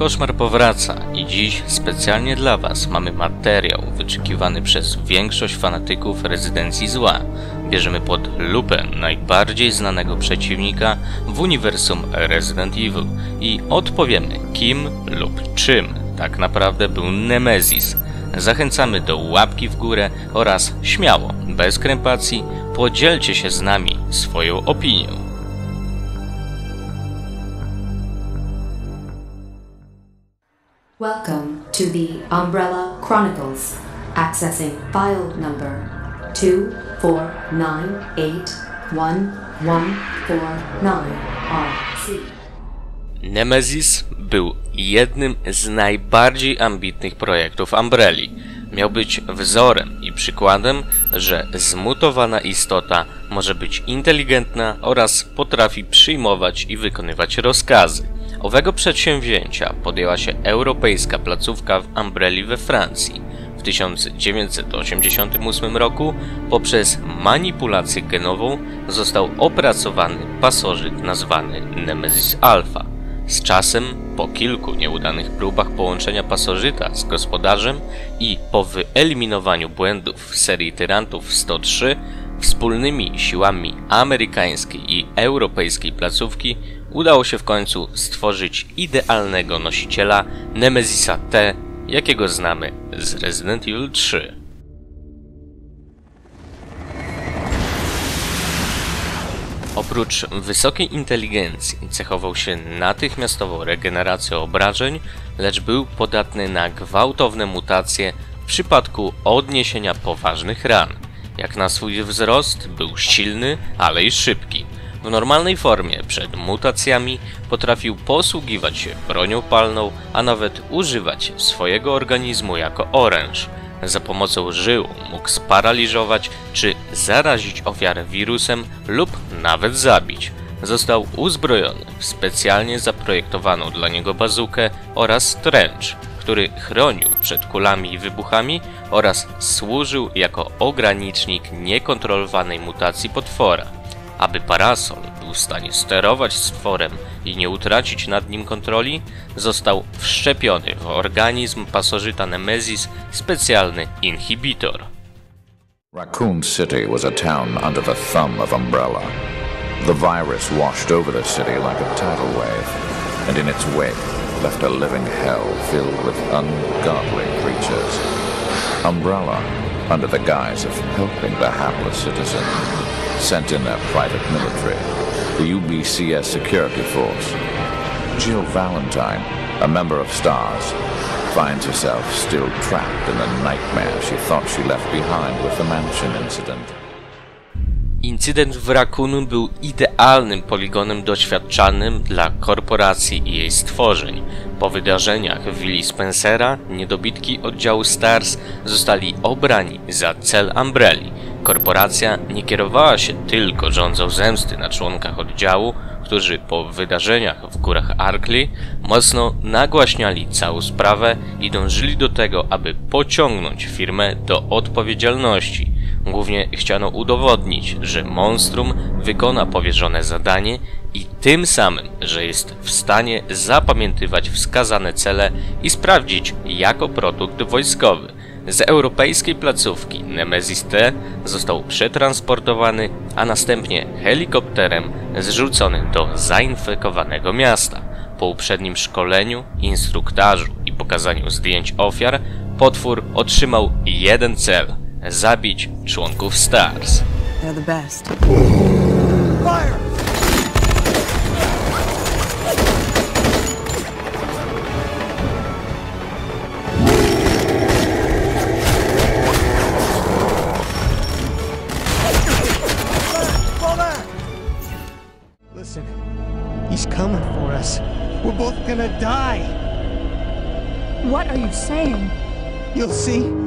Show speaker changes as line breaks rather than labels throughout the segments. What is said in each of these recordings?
Koszmar powraca i dziś specjalnie dla Was mamy materiał wyczekiwany przez większość fanatyków Rezydencji Zła. Bierzemy pod lupę najbardziej znanego przeciwnika w uniwersum Resident Evil i odpowiemy, kim lub czym tak naprawdę był Nemesis. Zachęcamy do łapki w górę oraz śmiało, bez krępacji, podzielcie się z nami swoją opinią.
Welcome to the Umbrella Chronicles. Accessing file number 249811149RC.
Nemesis był jednym z najbardziej ambitnych projektów Umbrelli. Miał być wzorem i przykładem, że zmutowana istota może być inteligentna oraz potrafi przyjmować i wykonywać rozkazy. Owego przedsięwzięcia podjęła się europejska placówka w Umbrelli we Francji. W 1988 roku poprzez manipulację genową został opracowany pasożyt nazwany Nemesis Alpha. Z czasem, po kilku nieudanych próbach połączenia pasożyta z gospodarzem i po wyeliminowaniu błędów w serii Tyrantów 103, wspólnymi siłami amerykańskiej i europejskiej placówki udało się w końcu stworzyć idealnego nosiciela Nemesisa T, jakiego znamy z Resident Evil 3. Oprócz wysokiej inteligencji cechował się natychmiastową regeneracją obrażeń, lecz był podatny na gwałtowne mutacje w przypadku odniesienia poważnych ran. Jak na swój wzrost był silny, ale i szybki. W normalnej formie przed mutacjami potrafił posługiwać się bronią palną, a nawet używać swojego organizmu jako oręż. Za pomocą żył mógł sparaliżować czy zarazić ofiarę wirusem lub nawet zabić. Został uzbrojony w specjalnie zaprojektowaną dla niego bazukę oraz trench, który chronił przed kulami i wybuchami oraz służył jako ogranicznik niekontrolowanej mutacji potwora. Aby Parasol był w stanie sterować stworem i nie utracić nad nim kontroli, został wszczepiony w organizm pasożyta Nemesis specjalny inhibitor.
Raccoon City was a town under the thumb of Umbrella. The virus washed over the city like a tidal wave, and in its wake left a living hell filled with ungodly creatures. Umbrella, under the guise of helping the hapless citizen, sent in their private military, the UBCS security force. Jill Valentine, a member of STARS, finds herself still trapped in the nightmare she thought she left behind with the mansion incident.
Incydent w Raccoon był idealnym poligonem doświadczalnym dla korporacji i jej stworzeń. Po wydarzeniach w willi Spencera niedobitki oddziału STARS zostali obrani za cel Umbrelli. Korporacja nie kierowała się tylko żądzą zemsty na członkach oddziału, którzy po wydarzeniach w górach Arkley mocno nagłaśniali całą sprawę i dążyli do tego, aby pociągnąć firmę do odpowiedzialności. Głównie chciano udowodnić, że Monstrum wykona powierzone zadanie i tym samym, że jest w stanie zapamiętywać wskazane cele i sprawdzić jako produkt wojskowy. Z europejskiej placówki Nemesis T został przetransportowany, a następnie helikopterem zrzucony do zainfekowanego miasta. Po uprzednim szkoleniu, instruktażu i pokazaniu zdjęć ofiar, potwór otrzymał jeden cel – zabić członków STARS.
They're the best.
Fire! Listen, he's coming for us. We're both gonna die.
What are you saying?
You'll see.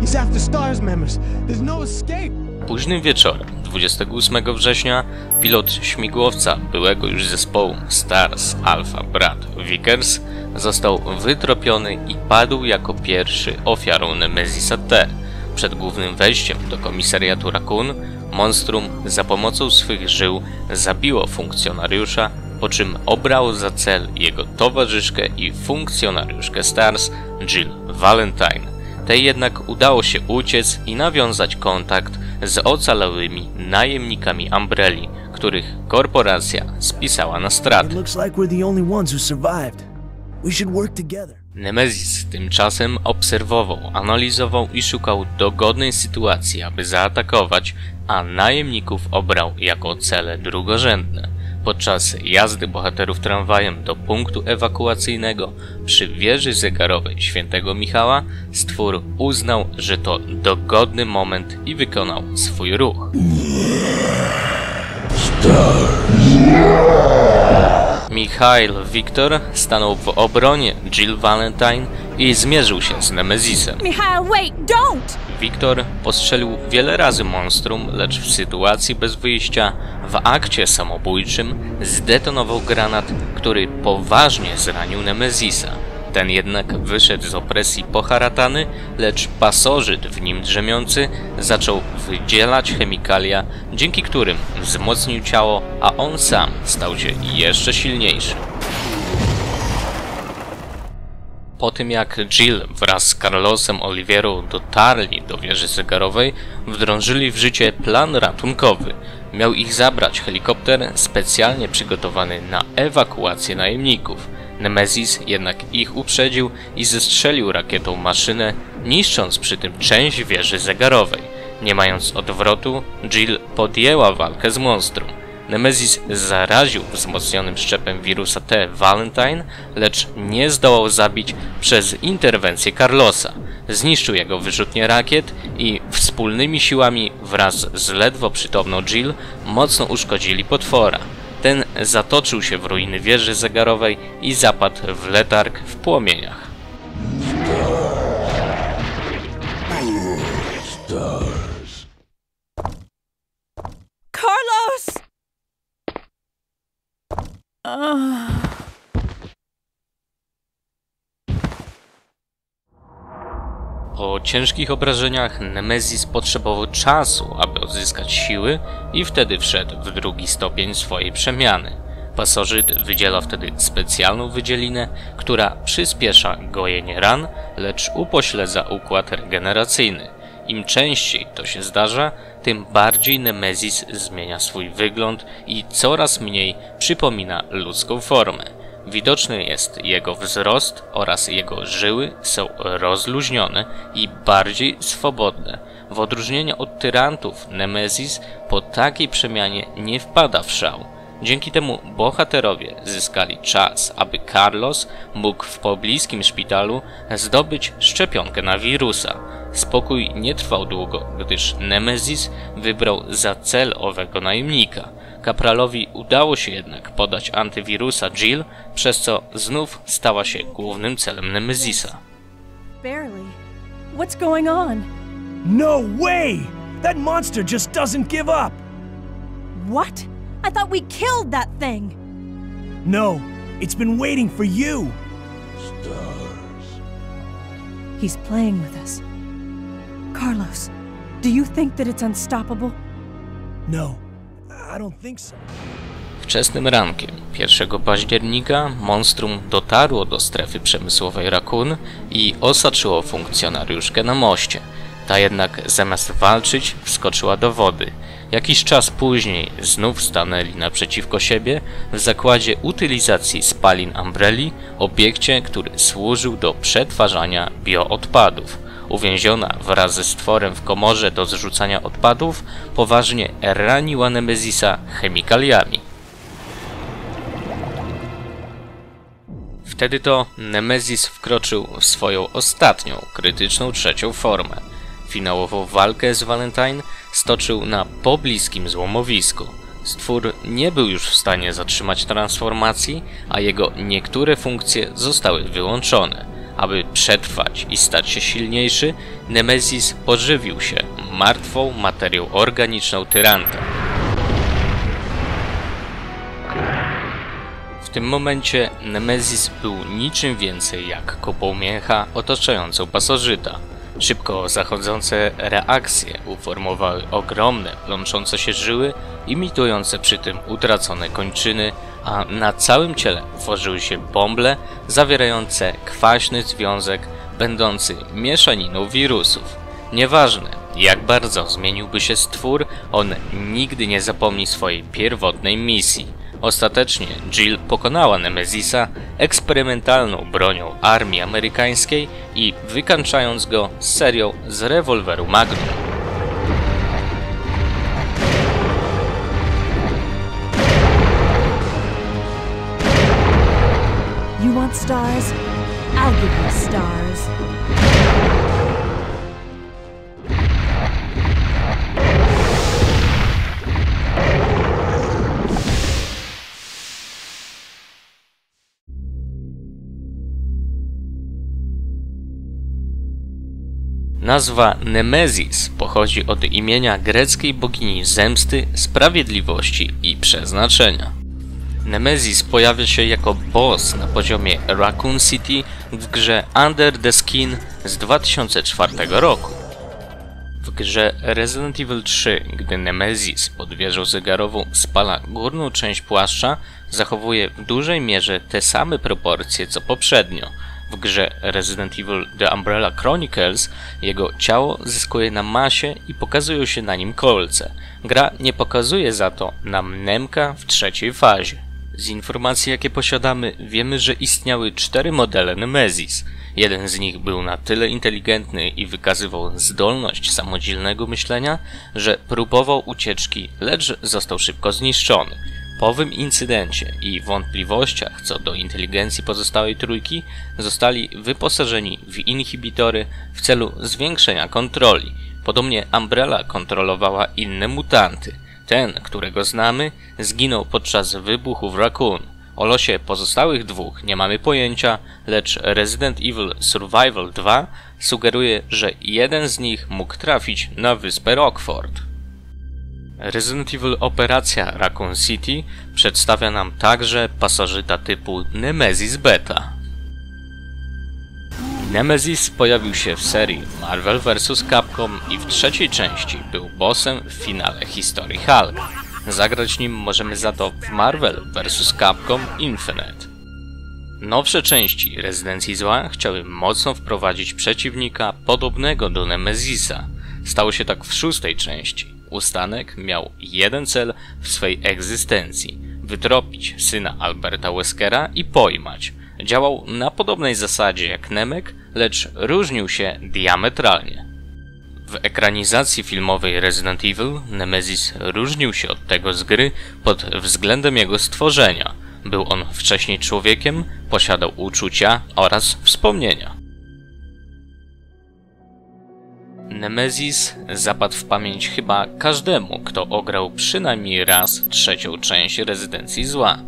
He's after STARS members. There's no escape.
Późnym wieczorem 28 września pilot śmigłowca byłego już zespołu STARS Alpha brat Vickers został wytropiony i padł jako pierwszy ofiarą Nemesisa T. Przed głównym wejściem do komisariatu Raccoon Monstrum za pomocą swych żył zabiło funkcjonariusza po czym obrał za cel jego towarzyszkę i funkcjonariuszkę STARS, Jill Valentine. Tej jednak udało się uciec i nawiązać kontakt z ocalałymi najemnikami Umbrelli, których korporacja spisała na straty. Nemesis tymczasem obserwował, analizował i szukał dogodnej sytuacji, aby zaatakować, a najemników obrał jako cele drugorzędne. Podczas jazdy bohaterów tramwajem do punktu ewakuacyjnego przy wieży zegarowej Świętego Michała, stwór uznał, że to dogodny moment i wykonał swój ruch. Mikhail Wiktor stanął w obronie Jill Valentine i zmierzył się z Nemezisem.
Mikhail, wait, don't!
Wiktor postrzelił wiele razy monstrum, lecz w sytuacji bez wyjścia, w akcie samobójczym, zdetonował granat, który poważnie zranił Nemezisa. Ten jednak wyszedł z opresji poharatany, lecz pasożyt w nim drzemiący zaczął wydzielać chemikalia, dzięki którym wzmocnił ciało, a on sam stał się jeszcze silniejszy. Po tym jak Jill wraz z Carlosem Oliveirą dotarli do wieży zegarowej, wdrążyli w życie plan ratunkowy. Miał ich zabrać helikopter specjalnie przygotowany na ewakuację najemników. Nemezis jednak ich uprzedził i zestrzelił rakietą maszynę, niszcząc przy tym część wieży zegarowej. Nie mając odwrotu, Jill podjęła walkę z monstrum. Nemezis zaraził wzmocnionym szczepem wirusa T Valentine, lecz nie zdołał zabić przez interwencję Carlosa. Zniszczył jego wyrzutnię rakiet i wspólnymi siłami wraz z ledwo przytomną Jill mocno uszkodzili potwora. Ten zatoczył się w ruiny wieży zegarowej i zapadł w letarg w płomieniach.
Carlos!
Po ciężkich obrażeniach Nemezis potrzebował czasu, aby odzyskać siły i wtedy wszedł w drugi stopień swojej przemiany. Pasożyt wydziela wtedy specjalną wydzielinę, która przyspiesza gojenie ran, lecz upośledza układ regeneracyjny. Im częściej to się zdarza, tym bardziej Nemezis zmienia swój wygląd i coraz mniej przypomina ludzką formę. Widoczny jest jego wzrost oraz jego żyły są rozluźnione i bardziej swobodne. W odróżnieniu od tyrantów, Nemezis po takiej przemianie nie wpada w szał. Dzięki temu bohaterowie zyskali czas, aby Carlos mógł w pobliskim szpitalu zdobyć szczepionkę na wirusa. Spokój nie trwał długo, gdyż Nemezis wybrał za cel owego najemnika. Kapralowi udało się jednak podać antywirusa Jill, przez co znów stała się głównym celem Nemezisa.
Barely. What's going on?
No way! That monster just doesn't give up!
What? I thought we killed that thing!
No, it's been waiting for you!
He's playing with us. Carlos, do you think that it's unstoppable?
No, I don't think so.
Wczesnym rankiem 1 października monstrum dotarło do strefy przemysłowej Raccoon i osaczyło funkcjonariuszkę na moście. Ta jednak zamiast walczyć wskoczyła do wody. Jakiś czas później znów stanęli naprzeciwko siebie w zakładzie utylizacji spalin Umbrelli, obiekcie, który służył do przetwarzania bioodpadów. Uwięziona wraz ze stworem w komorze do zrzucania odpadów, poważnie raniła Nemezisa chemikaliami. Wtedy to Nemezis wkroczył w swoją ostatnią, krytyczną trzecią formę. Finałową walkę z Valentine stoczył na pobliskim złomowisku. Stwór nie był już w stanie zatrzymać transformacji, a jego niektóre funkcje zostały wyłączone. Aby przetrwać i stać się silniejszy, Nemezis pożywił się martwą materią organiczną tyranta. W tym momencie Nemezis był niczym więcej jak kopą mięcha otaczającą pasożyta. Szybko zachodzące reakcje uformowały ogromne, plączące się żyły, imitujące przy tym utracone kończyny, a na całym ciele tworzyły się bąble zawierające kwaśny związek będący mieszaniną wirusów. Nieważne, jak bardzo zmieniłby się stwór, on nigdy nie zapomni swojej pierwotnej misji. Ostatecznie Jill pokonała Nemezisa eksperymentalną bronią armii amerykańskiej i wykańczając go serią z rewolweru Magnum.
You want stars? I'll give you stars.
Nazwa Nemezis pochodzi od imienia greckiej bogini zemsty, sprawiedliwości i przeznaczenia. Nemezis pojawia się jako boss na poziomie Raccoon City w grze Under the Skin z 2004 roku. W grze Resident Evil 3, gdy Nemezis pod wieżą zegarową spala górną część płaszcza, zachowuje w dużej mierze te same proporcje co poprzednio. W grze Resident Evil The Umbrella Chronicles jego ciało zyskuje na masie i pokazują się na nim kolce. Gra nie pokazuje za to nam Nemka w trzeciej fazie. Z informacji, jakie posiadamy, wiemy, że istniały 4 modele Nemezis. Jeden z nich był na tyle inteligentny i wykazywał zdolność samodzielnego myślenia, że próbował ucieczki, lecz został szybko zniszczony. Po owym incydencie i wątpliwościach co do inteligencji pozostałej trójki zostali wyposażeni w inhibitory w celu zwiększenia kontroli. Podobnie Umbrella kontrolowała inne mutanty. Ten, którego znamy, zginął podczas wybuchu w Raccoon. O losie pozostałych dwóch nie mamy pojęcia, lecz Resident Evil Survival 2 sugeruje, że jeden z nich mógł trafić na wyspę Rockford. Resident Evil Operacja Raccoon City przedstawia nam także pasożyta typu Nemesis Beta. Nemesis pojawił się w serii Marvel vs. Capcom i w trzeciej części był bossem w finale historii Hulk. Zagrać nim możemy za to w Marvel vs. Capcom Infinite. Nowsze części Rezydencji Zła chciały mocno wprowadzić przeciwnika podobnego do Nemezisa. Stało się tak w szóstej części. Ustanek miał jeden cel w swej egzystencji – wytropić syna Alberta Weskera i pojmać. Działał na podobnej zasadzie jak Nemek, lecz różnił się diametralnie. W ekranizacji filmowej Resident Evil Nemezis różnił się od tego z gry pod względem jego stworzenia. Był on wcześniej człowiekiem, posiadał uczucia oraz wspomnienia. Nemezis zapadł w pamięć chyba każdemu, kto ograł przynajmniej raz trzecią część Rezydencji Zła.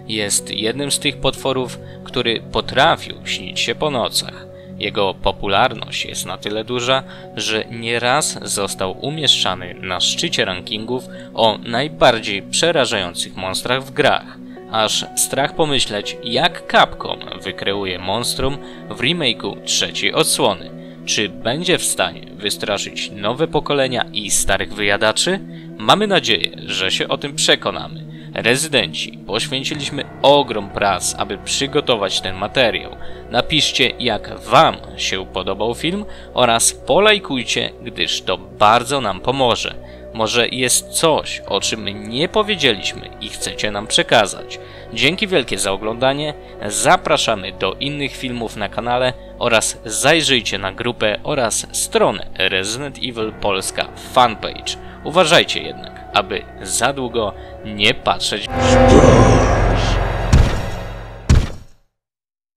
Jest jednym z tych potworów, który potrafił śnić się po nocach. Jego popularność jest na tyle duża, że nieraz został umieszczany na szczycie rankingów o najbardziej przerażających monstrach w grach. Aż strach pomyśleć, jak Capcom wykreuje monstrum w remake'u trzeciej odsłony. Czy będzie w stanie wystraszyć nowe pokolenia i starych wyjadaczy? Mamy nadzieję, że się o tym przekonamy. Rezydenci, poświęciliśmy ogrom prac, aby przygotować ten materiał. Napiszcie, jak Wam się podobał film oraz polajkujcie, gdyż to bardzo nam pomoże. Może jest coś, o czym nie powiedzieliśmy i chcecie nam przekazać. Dzięki wielkie za oglądanie, zapraszamy do innych filmów na kanale oraz zajrzyjcie na grupę oraz stronę Resident Evil Polska fanpage. Uważajcie jednak, aby za długo nie patrzeć.